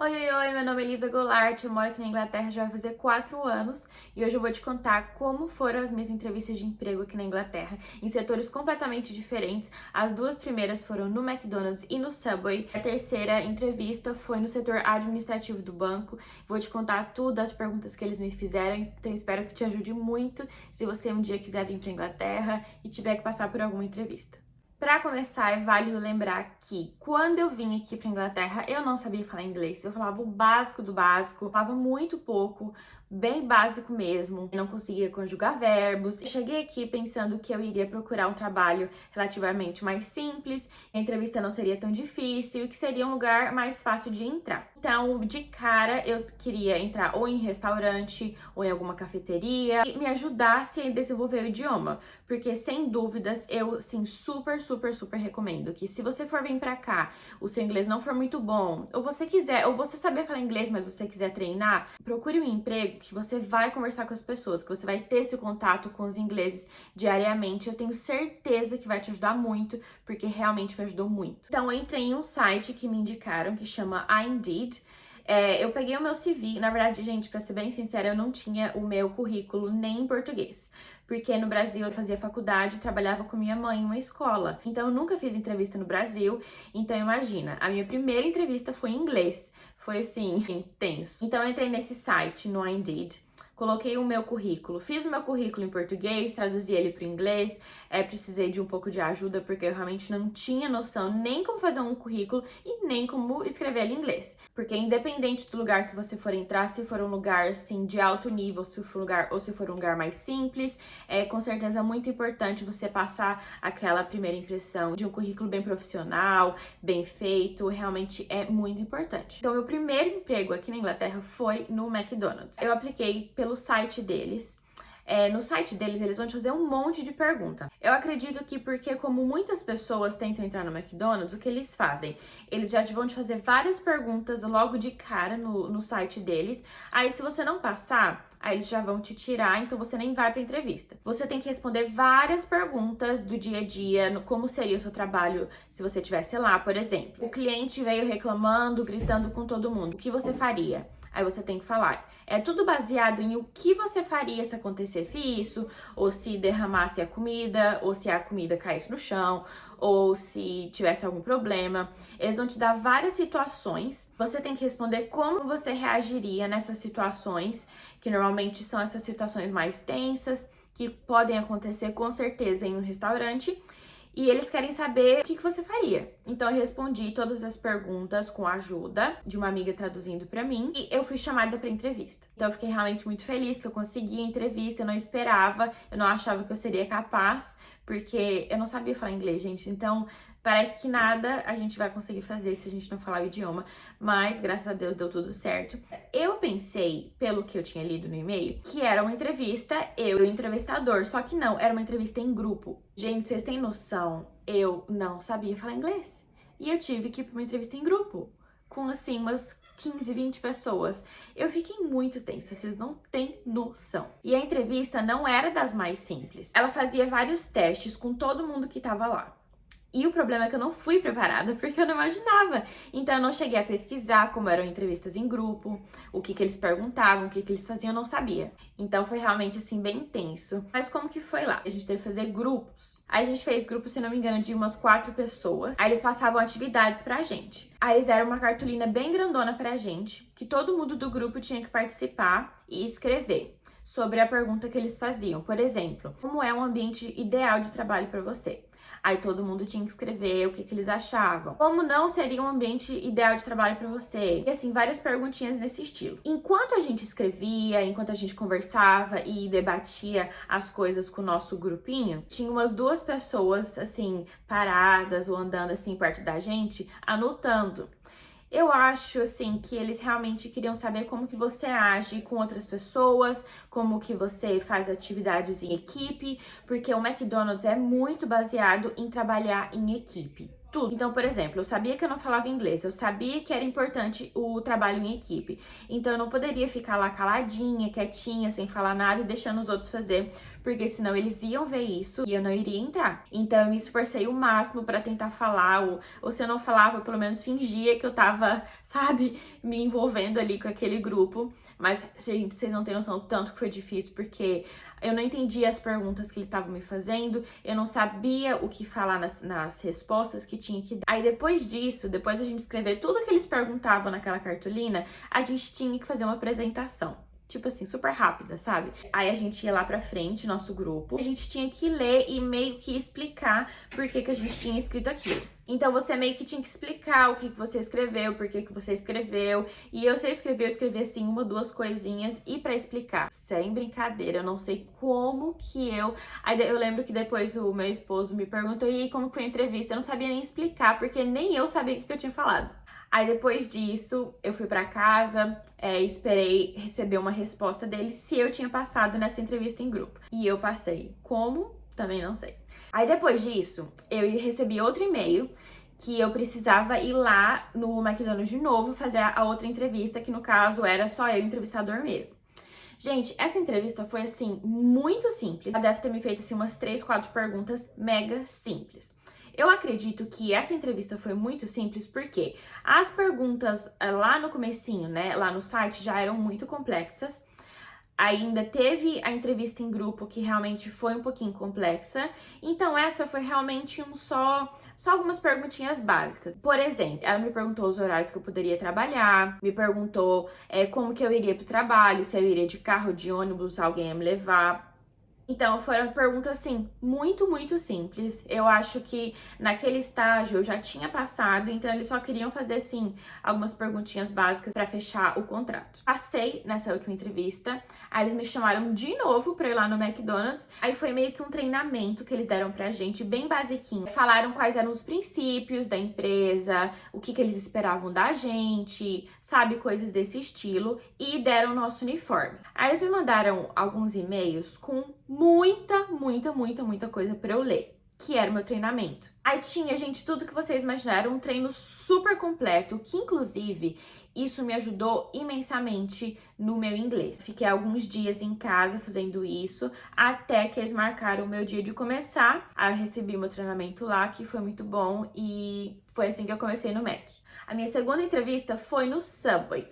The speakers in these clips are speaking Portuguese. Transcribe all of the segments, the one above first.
Oi, meu nome é Elisa Goulart, eu moro aqui na Inglaterra já vai fazer 4 anos e hoje eu vou te contar como foram as minhas entrevistas de emprego aqui na Inglaterra, em setores completamente diferentes. As duas primeiras foram no McDonald's e no Subway, a terceira entrevista foi no setor administrativo do banco. Vou te contar tudo, as perguntas que eles me fizeram, então espero que te ajude muito se você um dia quiser vir para a Inglaterra e tiver que passar por alguma entrevista. Para começar, é válido lembrar que quando eu vim aqui para Inglaterra, eu não sabia falar inglês. Eu falava o básico do básico, falava muito pouco, bem básico mesmo. Não conseguia conjugar verbos. Eu cheguei aqui pensando que eu iria procurar um trabalho relativamente mais simples, a entrevista não seria tão difícil e que seria um lugar mais fácil de entrar. Então, de cara, eu queria entrar ou em restaurante ou em alguma cafeteria e me ajudasse a desenvolver o idioma, porque sem dúvidas eu, sim, super recomendo que se você for vir pra cá, o seu inglês não for muito bom, ou você saber falar inglês, mas você quiser treinar, procure um emprego que você vai conversar com as pessoas, que você vai ter esse contato com os ingleses diariamente. Eu tenho certeza que vai te ajudar muito, porque realmente me ajudou muito. Então, eu entrei em um site que me indicaram, que chama Indeed. Eu peguei o meu CV, na verdade, gente, pra ser bem sincera, eu não tinha o meu currículo nem em português, porque no Brasil eu fazia faculdade e trabalhava com minha mãe em uma escola, então eu nunca fiz entrevista no Brasil. Então imagina, a minha primeira entrevista foi em inglês, foi assim, intenso. Então eu entrei nesse site, no Indeed, coloquei o meu currículo, fiz o meu currículo em português, traduzi ele para o inglês. Precisei de um pouco de ajuda porque eu realmente não tinha noção nem como fazer um currículo e nem como escrever ele em inglês. Porque independente do lugar que você for entrar, se for um lugar assim de alto nível, se for um lugar mais simples, com certeza muito importante você passar aquela primeira impressão de um currículo bem profissional, bem feito, realmente é muito importante. Então, meu primeiro emprego aqui na Inglaterra foi no McDonald's. Eu apliquei pelo site deles. No site deles, eles vão te fazer um monte de pergunta. Eu acredito que porque como muitas pessoas tentam entrar no McDonald's, o que eles fazem? Eles já vão te fazer várias perguntas logo de cara no site deles. Aí, se você não passar, aí eles já vão te tirar, então você nem vai pra entrevista. Você tem que responder várias perguntas do dia a dia, como seria o seu trabalho se você estivesse lá, por exemplo. O cliente veio reclamando, gritando com todo mundo. O que você faria? Aí você tem que falar. É tudo baseado em o que você faria se acontecesse isso, ou se derramasse a comida, ou se a comida caísse no chão, ou se tivesse algum problema. Eles vão te dar várias situações. Você tem que responder como você reagiria nessas situações, que normalmente são essas situações mais tensas, que podem acontecer com certeza em um restaurante. E eles querem saber o que você faria. Então eu respondi todas as perguntas com a ajuda de uma amiga traduzindo pra mim e eu fui chamada pra entrevista. Então eu fiquei realmente muito feliz que eu consegui a entrevista, eu não esperava, eu não achava que eu seria capaz, porque eu não sabia falar inglês, gente. Então parece que nada a gente vai conseguir fazer se a gente não falar o idioma, mas graças a Deus deu tudo certo. Eu pensei, pelo que eu tinha lido no e-mail, que era uma entrevista, eu e o entrevistador, só que não, era uma entrevista em grupo. Gente, vocês têm noção? Eu não sabia falar inglês e eu tive que ir para uma entrevista em grupo, com assim umas 15, 20 pessoas. Eu fiquei muito tensa, vocês não têm noção. E a entrevista não era das mais simples. Ela fazia vários testes com todo mundo que tava lá. E o problema é que eu não fui preparada, porque eu não imaginava. Então eu não cheguei a pesquisar como eram entrevistas em grupo, o que eles perguntavam, o que eles faziam, eu não sabia. Então foi realmente assim bem intenso. Mas como que foi lá? A gente teve que fazer grupos. Aí a gente fez grupos, se não me engano, de umas 4 pessoas. Aí eles passavam atividades pra gente. Aí eles deram uma cartolina bem grandona pra gente, que todo mundo do grupo tinha que participar e escrever sobre a pergunta que eles faziam. Por exemplo, como é um ambiente ideal de trabalho pra você? Aí todo mundo tinha que escrever o que eles achavam. Como não seria um ambiente ideal de trabalho para você? E assim, várias perguntinhas nesse estilo. Enquanto a gente escrevia, enquanto a gente conversava e debatia as coisas com o nosso grupinho, tinha umas 2 pessoas, assim, paradas ou andando assim perto da gente, anotando. Eu acho, assim, que eles realmente queriam saber como que você age com outras pessoas, como que você faz atividades em equipe, porque o McDonald's é muito baseado em trabalhar em equipe. Tudo. Então, por exemplo, eu sabia que eu não falava inglês, eu sabia que era importante o trabalho em equipe. Então, eu não poderia ficar lá caladinha, quietinha, sem falar nada e deixando os outros fazer, porque senão eles iam ver isso e eu não iria entrar. Então eu me esforcei o máximo pra tentar falar, ou se eu não falava, pelo menos fingia que eu tava, sabe, me envolvendo ali com aquele grupo. Mas, gente, vocês não têm noção do tanto que foi difícil, porque eu não entendia as perguntas que eles estavam me fazendo, eu não sabia o que falar nas respostas que tinha que dar. Aí depois disso, depois a gente escrever tudo que eles perguntavam naquela cartolina, a gente tinha que fazer uma apresentação. Tipo assim, super rápida, sabe? Aí a gente ia lá pra frente, nosso grupo, a gente tinha que ler e meio que explicar por que a gente tinha escrito aquilo. Então você meio que tinha que explicar o que você escreveu, por que você escreveu. E eu escrevi assim uma, duas coisinhas e pra explicar. Sem brincadeira, eu não sei como que eu... Aí eu lembro que depois o meu esposo me perguntou, e aí, como foi a entrevista? Eu não sabia nem explicar, porque nem eu sabia o que eu tinha falado. Aí depois disso, eu fui pra casa, esperei receber uma resposta dele se eu tinha passado nessa entrevista em grupo. E eu passei. Como? Também não sei. Aí depois disso, eu recebi outro e-mail que eu precisava ir lá no McDonald's de novo fazer a outra entrevista, que no caso era só eu, entrevistador mesmo. Gente, essa entrevista foi assim, muito simples. Ela deve ter me feito assim umas 3, 4 perguntas mega simples. Eu acredito que essa entrevista foi muito simples porque as perguntas lá no comecinho, né, lá no site já eram muito complexas. Ainda teve a entrevista em grupo que realmente foi um pouquinho complexa. Então essa foi realmente só algumas perguntinhas básicas. Por exemplo, ela me perguntou os horários que eu poderia trabalhar, me perguntou como que eu iria pro trabalho, se eu iria de carro, de ônibus, alguém ia me levar. Então, foram perguntas, assim, muito, muito simples. Eu acho que naquele estágio eu já tinha passado, então eles só queriam fazer, assim, algumas perguntinhas básicas pra fechar o contrato. Passei nessa última entrevista, aí eles me chamaram de novo pra ir lá no McDonald's. Aí foi meio que um treinamento que eles deram pra gente, bem basiquinho. Falaram quais eram os princípios da empresa, o que eles esperavam da gente, sabe, coisas desse estilo, e deram o nosso uniforme. Aí eles me mandaram alguns e-mails com muita coisa pra eu ler, que era o meu treinamento. Aí tinha, gente, tudo que vocês imaginaram, um treino super completo, que inclusive isso me ajudou imensamente no meu inglês. Fiquei alguns dias em casa fazendo isso, até que eles marcaram o meu dia de começar. Aí eu recebi meu treinamento lá, que foi muito bom, e foi assim que eu comecei no Mac. A minha segunda entrevista foi no Subway.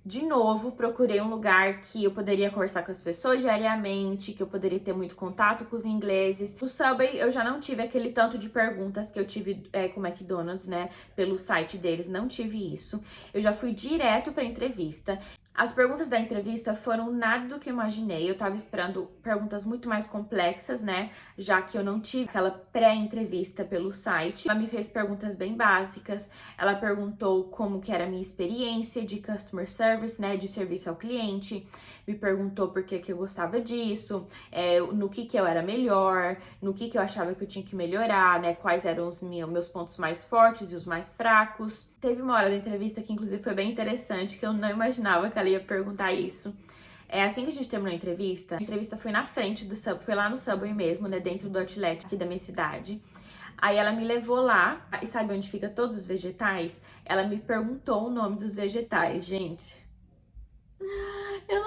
De novo, procurei um lugar que eu poderia conversar com as pessoas diariamente, que eu poderia ter muito contato com os ingleses. No Subway, eu já não tive aquele tanto de perguntas que eu tive com o McDonald's, né? Pelo site deles, não tive isso. Eu já fui direto pra entrevista. As perguntas da entrevista foram nada do que eu imaginei. Eu tava esperando perguntas muito mais complexas, né? Já que eu não tive aquela pré-entrevista pelo site. Ela me fez perguntas bem básicas. Ela perguntou como que era a minha experiência de customer service, né? De serviço ao cliente. Me perguntou por que eu gostava disso, no que eu era melhor, no que eu achava que eu tinha que melhorar, né? Quais eram os meus pontos mais fortes e os mais fracos. Teve uma hora da entrevista que, inclusive, foi bem interessante, que eu não imaginava que ela ia perguntar isso. Assim que a gente terminou a entrevista foi na frente do Subway, foi lá no Subway mesmo, né? Dentro do outlet aqui da minha cidade. Aí ela me levou lá, e sabe onde fica todos os vegetais? Ela me perguntou o nome dos vegetais, gente. Eu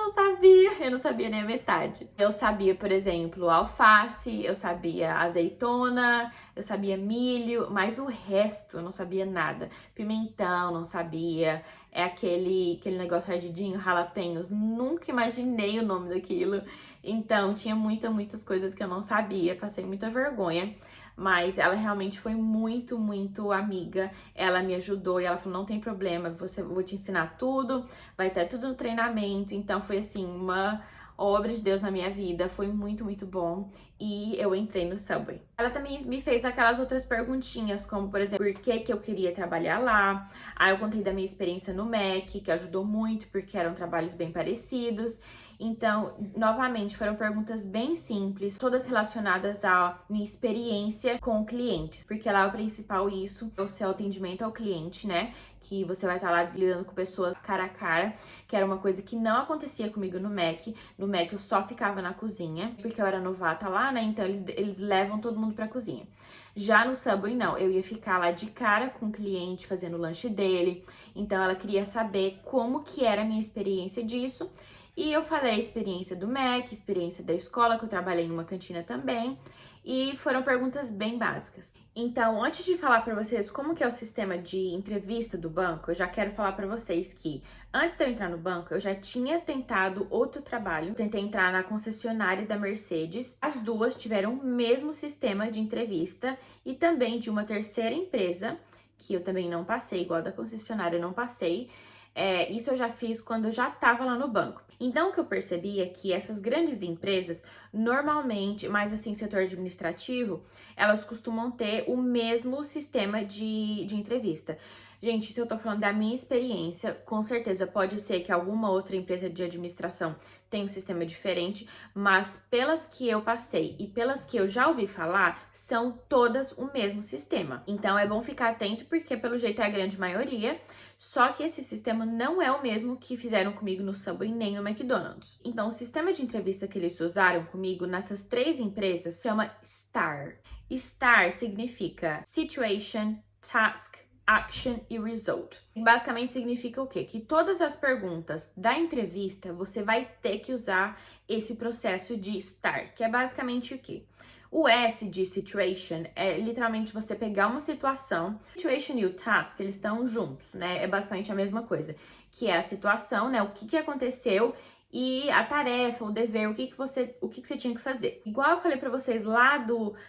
não sabia nem a metade. Eu sabia, por exemplo, alface, eu sabia azeitona, eu sabia milho, mas o resto eu não sabia nada. Pimentão, não sabia. É aquele negócio ardidinho, jalapenos, nunca imaginei o nome daquilo. Então, tinha muitas coisas que eu não sabia, passei muita vergonha. Mas ela realmente foi muito amiga. Ela me ajudou e ela falou, não tem problema, vou te ensinar tudo, vai ter tudo no treinamento. Então foi assim, uma obra de Deus na minha vida, foi muito bom. E eu entrei no Subway. Ela também me fez aquelas outras perguntinhas, como por exemplo, por que eu queria trabalhar lá. Aí eu contei da minha experiência no Mac, que ajudou muito, porque eram trabalhos bem parecidos. Então, novamente, foram perguntas bem simples, todas relacionadas à minha experiência com clientes, porque lá o principal isso é o seu atendimento ao cliente, né? Que você vai estar lá lidando com pessoas cara a cara, que era uma coisa que não acontecia comigo no Mac. No Mac eu só ficava na cozinha, porque eu era novata lá, né? Então eles levam todo mundo pra cozinha. Já no Subway, não, eu ia ficar lá de cara com o cliente, fazendo o lanche dele. Então ela queria saber como que era a minha experiência disso. E eu falei a experiência do MEC, experiência da escola, que eu trabalhei em uma cantina também, e foram perguntas bem básicas. Então, antes de falar para vocês como que é o sistema de entrevista do banco, eu já quero falar para vocês que antes de eu entrar no banco, eu já tinha tentado outro trabalho. Tentei entrar na concessionária da Mercedes. As duas tiveram o mesmo sistema de entrevista e também de uma terceira empresa, que eu também não passei, igual a da concessionária eu não passei. Isso eu já fiz quando eu já estava lá no banco. Então, o que eu percebi é que essas grandes empresas, normalmente, mais assim, setor administrativo, elas costumam ter o mesmo sistema de entrevista. Gente, se eu tô falando da minha experiência, com certeza pode ser que alguma outra empresa de administração tenha um sistema diferente, mas pelas que eu passei e pelas que eu já ouvi falar, são todas o mesmo sistema. Então é bom ficar atento porque pelo jeito é a grande maioria, só que esse sistema não é o mesmo que fizeram comigo no Subway nem no McDonald's. Então o sistema de entrevista que eles usaram comigo nessas 3 empresas chama STAR. STAR significa Situation, Task, Action e Result. Basicamente significa o quê? Que todas as perguntas da entrevista você vai ter que usar esse processo de STAR, que é basicamente o quê? O S de Situation é literalmente você pegar uma situação. Situation e o Task, eles estão juntos, né? É basicamente a mesma coisa, que é a situação, né? O que aconteceu e a tarefa, o dever, o que você tinha que fazer. Igual eu falei pra vocês lá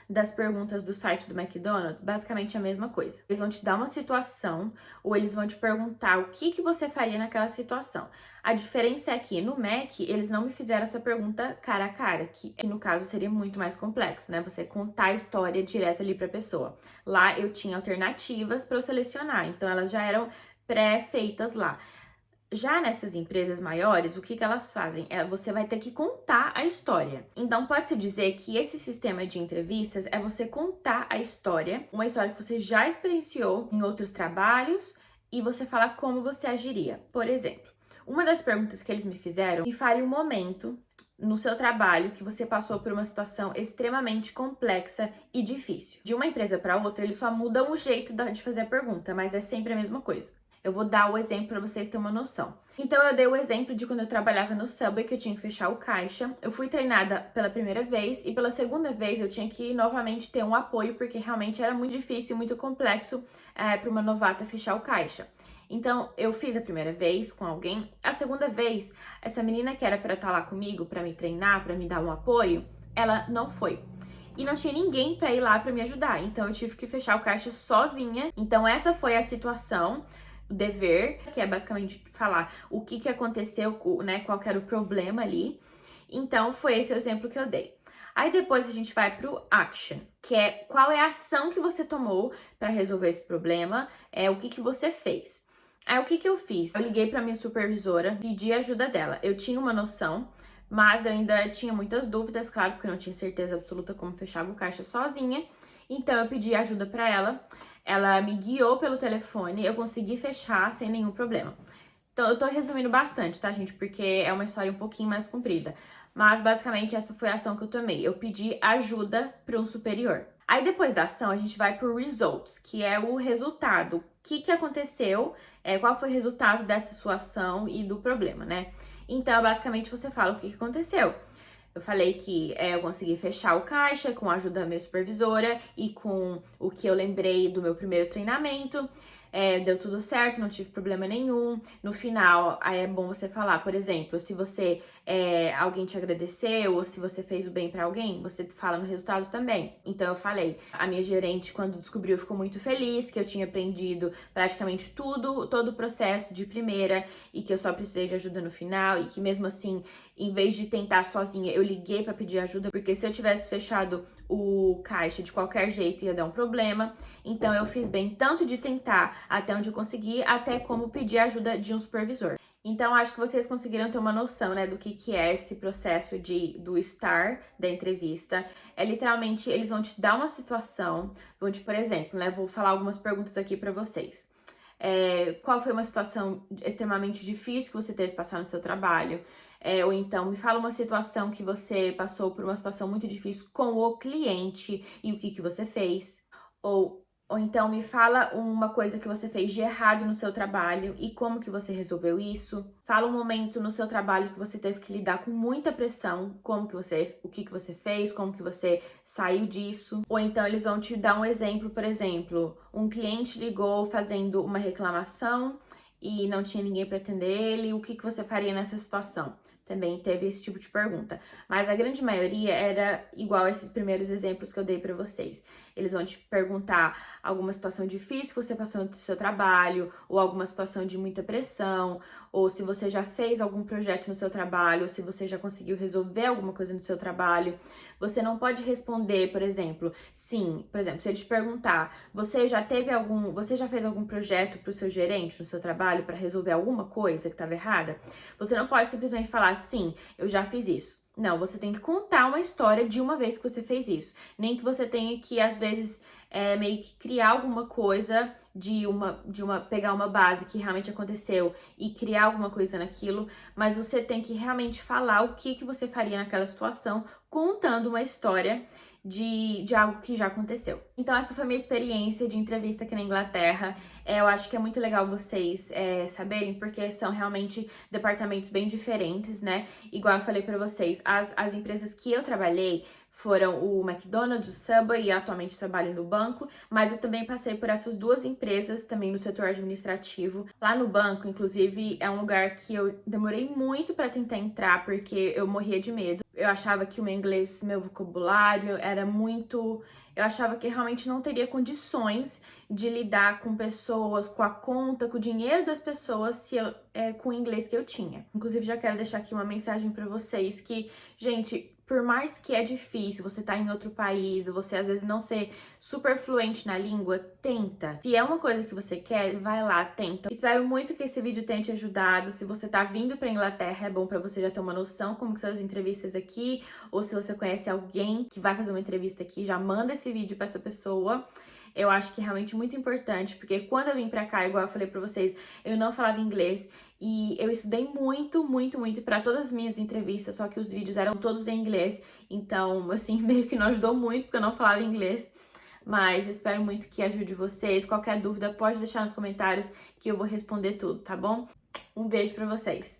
das perguntas do site do McDonald's, basicamente a mesma coisa. Eles vão te dar uma situação ou eles vão te perguntar o que você faria naquela situação. A diferença é que no Mac, eles não me fizeram essa pergunta cara a cara, que no caso seria muito mais complexo, né? Você contar a história direto ali pra pessoa. Lá eu tinha alternativas para eu selecionar, então elas já eram pré-feitas lá. Já nessas empresas maiores, o que elas fazem? Você vai ter que contar a história. Então, pode-se dizer que esse sistema de entrevistas é você contar a história, uma história que você já experienciou em outros trabalhos e você falar como você agiria. Por exemplo, uma das perguntas que eles me fizeram, me fale um momento no seu trabalho que você passou por uma situação extremamente complexa e difícil. De uma empresa para outra, eles só mudam o jeito de fazer a pergunta, mas é sempre a mesma coisa. Eu vou dar o exemplo para vocês terem uma noção. Então, eu dei o exemplo de quando eu trabalhava no Subway, que eu tinha que fechar o caixa. Eu fui treinada pela primeira vez e pela segunda vez eu tinha que novamente ter um apoio, porque realmente era muito difícil, muito complexo para uma novata fechar o caixa. Então, eu fiz a primeira vez com alguém. A segunda vez, essa menina que era para estar lá comigo, para me treinar, para me dar um apoio, ela não foi. E não tinha ninguém para ir lá para me ajudar. Então, eu tive que fechar o caixa sozinha. Então, essa foi a situação. Dever, que é basicamente falar o que aconteceu, né, qual que era o problema ali. Então, foi esse o exemplo que eu dei. Aí depois a gente vai pro action, que é qual é a ação que você tomou para resolver esse problema, o que você fez. Aí o que eu fiz? Eu liguei para minha supervisora, pedi ajuda dela. Eu tinha uma noção, mas eu ainda tinha muitas dúvidas, claro, porque eu não tinha certeza absoluta como fechava o caixa sozinha. Então eu pedi ajuda para ela. Ela me guiou pelo telefone, eu consegui fechar sem nenhum problema. Então, eu tô resumindo bastante, tá, gente? Porque é uma história um pouquinho mais comprida. Mas, basicamente, essa foi a ação que eu tomei. Eu pedi ajuda para um superior. Aí, depois da ação, a gente vai pro results, que é o resultado. O que aconteceu, qual foi o resultado dessa sua ação e do problema, né? Então, basicamente, você fala o que aconteceu. Eu falei que eu consegui fechar o caixa com a ajuda da minha supervisora e com o que eu lembrei do meu primeiro treinamento. Deu tudo certo, não tive problema nenhum. No final, aí é bom você falar, por exemplo, se você alguém te agradeceu ou se você fez o bem pra alguém, você fala no resultado também. Então eu falei, a minha gerente, quando descobriu, ficou muito feliz que eu tinha aprendido praticamente tudo, todo o processo de primeira e que eu só precisei de ajuda no final e que mesmo assim, em vez de tentar sozinha, eu liguei pra pedir ajuda, porque se eu tivesse fechado o caixa de qualquer jeito ia dar um problema. Então eu fiz bem tanto de tentar até onde eu consegui, até como pedir ajuda de um supervisor. Então acho que vocês conseguiram ter uma noção, né, do que é esse processo do STAR da entrevista. Literalmente eles vão te dar uma situação, vão te, por exemplo, né, vou falar algumas perguntas aqui pra vocês. Qual foi uma situação extremamente difícil que você teve que passar no seu trabalho? Ou então, me fala uma situação que você passou por uma situação muito difícil com o cliente e o que você fez. Ou Ou então me fala uma coisa que você fez de errado no seu trabalho e como que você resolveu isso. Fala um momento no seu trabalho que você teve que lidar com muita pressão, o que que você fez, como que você saiu disso. Ou então eles vão te dar um exemplo, por exemplo, um cliente ligou fazendo uma reclamação e não tinha ninguém para atender ele, o que que você faria nessa situação? Também teve esse tipo de pergunta. Mas a grande maioria era igual a esses primeiros exemplos que eu dei para vocês. Eles vão te perguntar alguma situação difícil que você passou no seu trabalho, ou alguma situação de muita pressão, ou se você já fez algum projeto no seu trabalho, ou se você já conseguiu resolver alguma coisa no seu trabalho. Você não pode responder, por exemplo, sim. Por exemplo, se ele te perguntar, você já fez algum projeto para o seu gerente no seu trabalho para resolver alguma coisa que estava errada? Você não pode simplesmente falar, sim, eu já fiz isso. Não, você tem que contar uma história de uma vez que você fez isso. Nem que você tenha que, às vezes, meio que criar alguma coisa pegar uma base que realmente aconteceu e criar alguma coisa naquilo, mas você tem que realmente falar o que você faria naquela situação, contando uma história de algo que já aconteceu. Então, essa foi a minha experiência de entrevista aqui na Inglaterra. Eu acho que é muito legal vocês saberem, porque são realmente departamentos bem diferentes, né? Igual eu falei pra vocês, as empresas que eu trabalhei foram o McDonald's, o Subway e atualmente trabalho no banco, mas eu também passei por essas duas empresas também no setor administrativo. Lá no banco, inclusive, é um lugar que eu demorei muito para tentar entrar porque eu morria de medo. Eu achava que o meu inglês, meu vocabulário era muito... Eu achava que realmente não teria condições de lidar com pessoas, com a conta, com o dinheiro das pessoas, com o inglês que eu tinha. Inclusive, já quero deixar aqui uma mensagem para vocês que, gente, por mais que é difícil, você tá em outro país, você às vezes não ser super fluente na língua, tenta. Se é uma coisa que você quer, vai lá, tenta. Espero muito que esse vídeo tenha te ajudado. Se você tá vindo pra Inglaterra, é bom pra você já ter uma noção como que são as entrevistas aqui, ou se você conhece alguém que vai fazer uma entrevista aqui, já manda esse vídeo pra essa pessoa. Eu acho que é realmente muito importante, porque quando eu vim pra cá, igual eu falei pra vocês, eu não falava inglês e eu estudei muito, muito, muito pra todas as minhas entrevistas, só que os vídeos eram todos em inglês, então, assim, meio que não ajudou muito, porque eu não falava inglês. Mas eu espero muito que ajude vocês. Qualquer dúvida, pode deixar nos comentários que eu vou responder tudo, tá bom? Um beijo pra vocês!